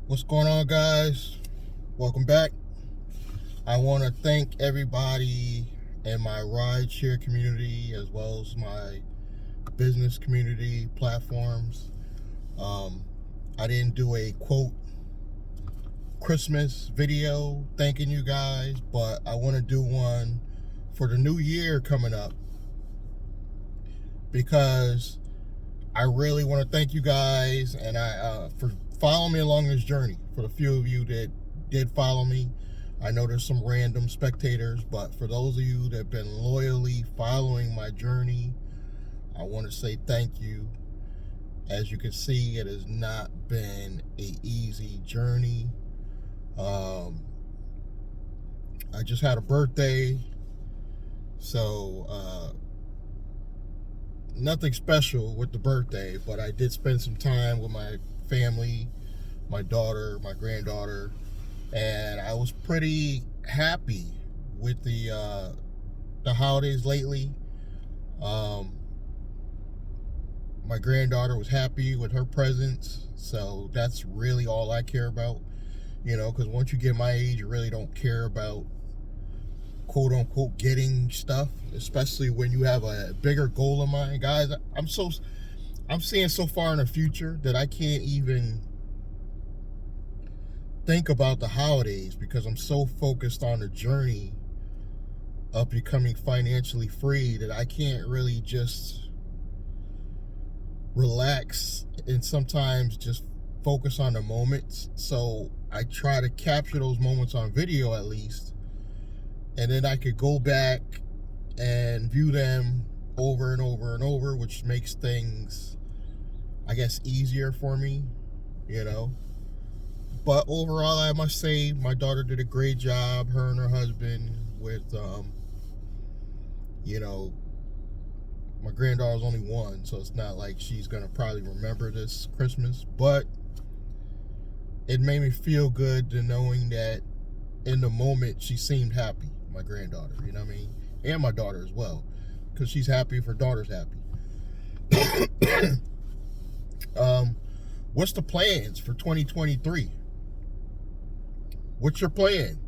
What's going on, guys? Welcome back. I want to thank everybody in my rideshare community as well as my business community platforms. I didn't do a quote Christmas video thanking you guys, but I want to do one for the new year coming up because I really want to thank you guys and for following me along this journey. For the few of you that did follow me, I know there's some random spectators, but for those of you that have been loyally following my journey, I want to say thank you. As you can see, it has not been an easy journey. I just had a birthday, so nothing special with the birthday, but I did spend some time with my family, my daughter, my granddaughter, and I was pretty happy with the holidays lately. My granddaughter was happy with her presents, so that's really all I care about, because once you get my age, you really don't care about quote unquote getting stuff, especially when you have a bigger goal in mind. Guys, I'm seeing so far in the future that I can't even think about the holidays because I'm so focused on the journey of becoming financially free that I can't really just relax and sometimes just focus on the moments. So I try to capture those moments on video at least, and then I could go back and view them over and over and over, which makes things, I guess, easier for me, But overall, I must say my daughter did a great job, her and her husband, with, my granddaughter's only one, so it's not like she's going to probably remember this Christmas, but it made me feel good to knowing that in the moment she seemed happy, my granddaughter, you know what I mean? And my daughter as well, because she's happy if her daughter's happy. What's the plans for 2023? What's your plan?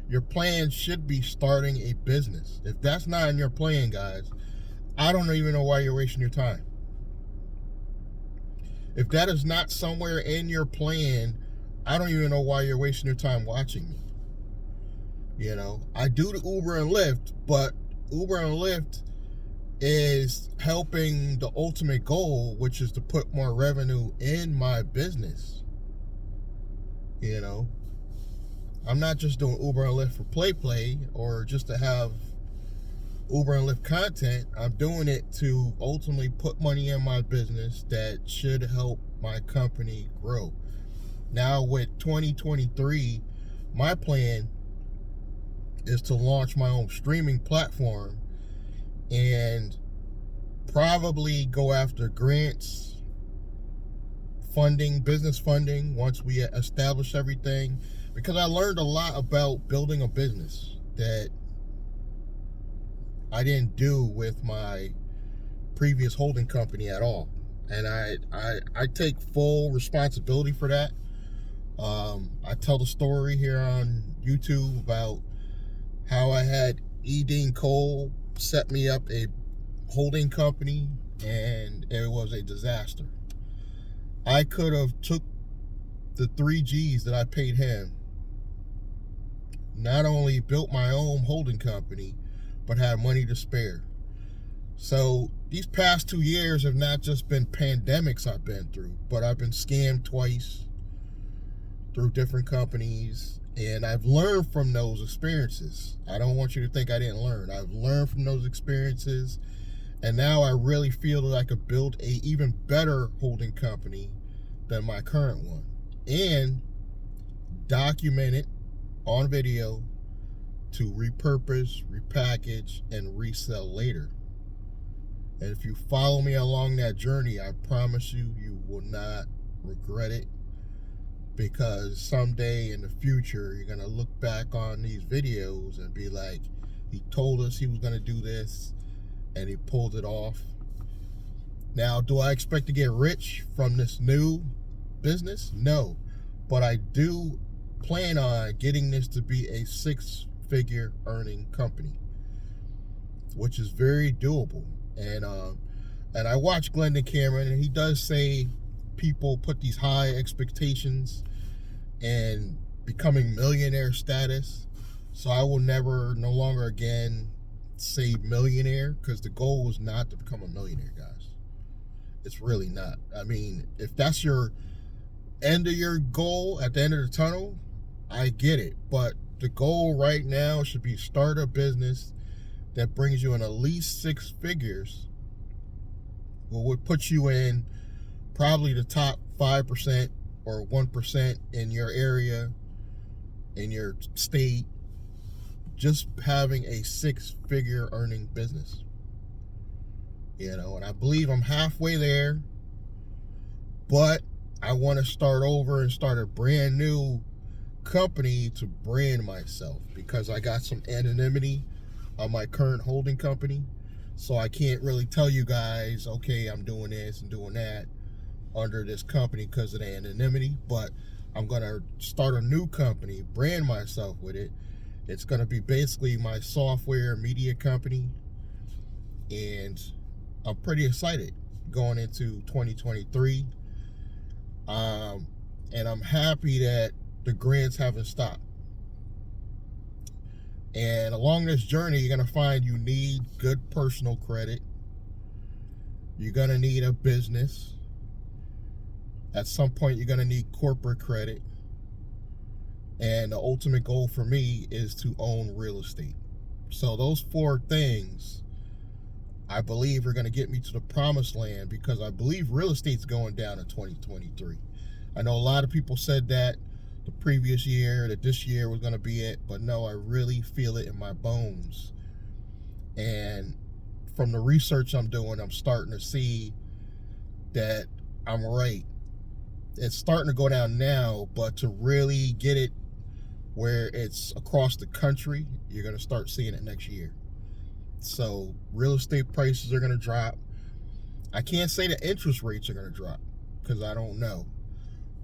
Your plan should be starting a business. If that's not in your plan, guys, I don't even know why you're wasting your time. If that is not somewhere in your plan, I don't even know why you're wasting your time watching me. I do the Uber and Lyft, but Uber and Lyft is helping the ultimate goal, which is to put more revenue in my business. I'm not just doing Uber and Lyft for play or just to have Uber and Lyft content. I'm doing it to ultimately put money in my business that should help my company grow. Now with 2023, my plan is to launch my own streaming platform and probably go after grants, funding, business funding once we establish everything, because I learned a lot about building a business that I didn't do with my previous holding company at all. And I take full responsibility for that. I tell the story here on YouTube about how I had E. Dean Cole set me up a holding company and it was a disaster. I could have took the 3 G's that I paid him, not only built my own holding company, but had money to spare. So these past 2 years have not just been pandemics I've been through, but I've been scammed twice through different companies, and I've learned from those experiences. I don't want you to think I didn't learn. I've learned from those experiences, and now I really feel that I could build a even better holding company than my current one and document it on video to repurpose, repackage, and resell later. And if you follow me along that journey, I promise you, you will not regret it, because someday in the future, you're going to look back on these videos and be like, he told us he was going to do this, and he pulled it off. Now, do I expect to get rich from this new business? No. but I do plan on getting this to be a 6-figure earning company, which is very doable. And I watch Glendon Cameron, and he does say people put these high expectations and becoming millionaire status. So I will no longer again say millionaire, because the goal is not to become a millionaire, guys. It's really not. I mean, if that's your end of your goal at the end of the tunnel, I get it. But the goal right now should be start a business that brings you in at least 6 figures, what would put you in probably the top 5% or 1% in your area, in your state, just having a 6-figure earning business. And I believe I'm halfway there, but I want to start over and start a brand new company to brand myself, because I got some anonymity on my current holding company. So I can't really tell you guys, okay, I'm doing this and doing that under this company because of the anonymity. But I'm going to start a new company, brand myself with it. It's going to be basically my software media company. And I'm pretty excited going into 2023. And I'm happy that the grants haven't stopped. And along this journey, you're going to find you need good personal credit. You're going to need a business. At some point, you're going to need corporate credit. And the ultimate goal for me is to own real estate. So those 4 things, I believe, are going to get me to the promised land, because I believe real estate's going down in 2023. I know a lot of people said that the previous year, that this year was going to be it, but no, I really feel it in my bones. And from the research I'm doing, I'm starting to see that I'm right. It's starting to go down now, but to really get it where it's across the country, you're going to start seeing it next year. So real estate prices are going to drop. I can't say the interest rates are going to drop, because I don't know.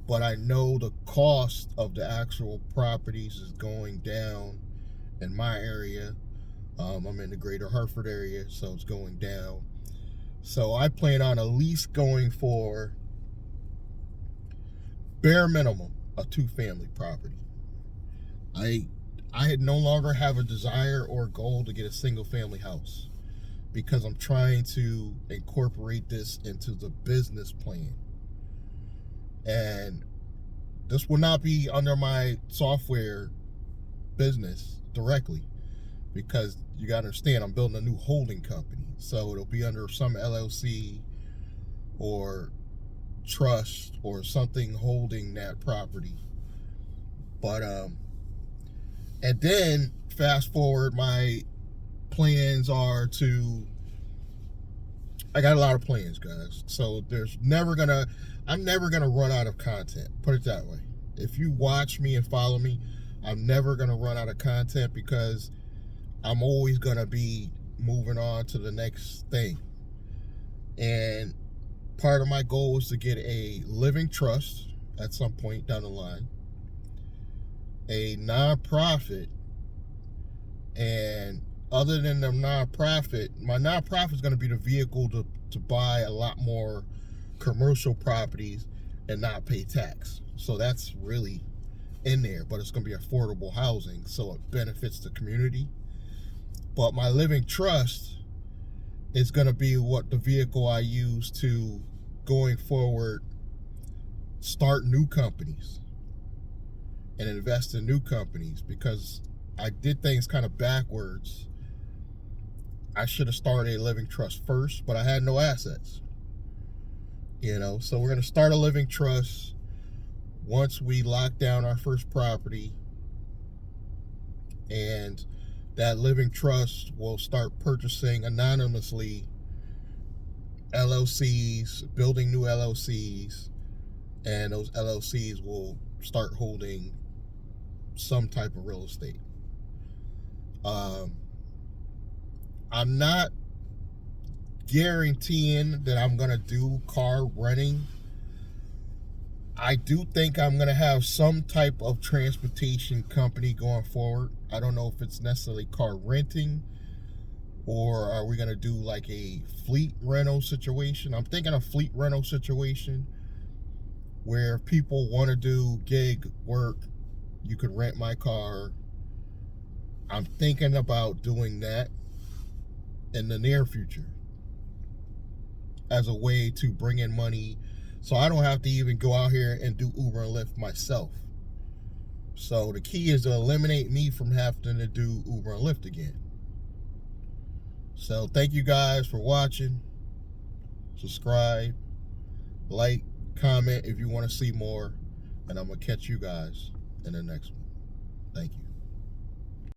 But I know the cost of the actual properties is going down in my area. I'm in the greater Hartford area, so it's going down. So I plan on at least going for bare minimum a 2-family property. I no longer have a desire or goal to get a single-family house, because I'm trying to incorporate this into the business plan. And this will not be under my software business directly, because you got to understand, I'm building a new holding company. So it'll be under some LLC or trust or something holding that property. But, and then fast forward, my plans are to, I got a lot of plans, guys. So I'm never gonna run out of content. Put it that way. If you watch me and follow me, I'm never gonna run out of content, because I'm always gonna be moving on to the next thing. And part of my goal is to get a living trust at some point down the line, a nonprofit, and other than the nonprofit, my nonprofit is going to be the vehicle to buy a lot more commercial properties and not pay tax. So that's really in there, but it's going to be affordable housing, so it benefits the community. But my living trust is going to be what the vehicle I use to, going forward, start new companies and invest in new companies, because I did things kind of backwards. I should have started a living trust first, but I had no assets. So we're going to start a living trust once we lock down our first property, and that living trust will start purchasing anonymously LLCs, building new LLCs, and those LLCs will start holding some type of real estate. I'm not guaranteeing that I'm going to do car renting. I do think I'm going to have some type of transportation company going forward. I don't know if it's necessarily car renting, or are we going to do like a fleet rental situation? I'm thinking a fleet rental situation where if people want to do gig work, you could rent my car. I'm thinking about doing that in the near future as a way to bring in money, so I don't have to even go out here and do Uber and Lyft myself. So the key is to eliminate me from having to do Uber and Lyft again. So thank you guys for watching. Subscribe, like, comment if you want to see more, and I'm going to catch you guys in the next one. Thank you.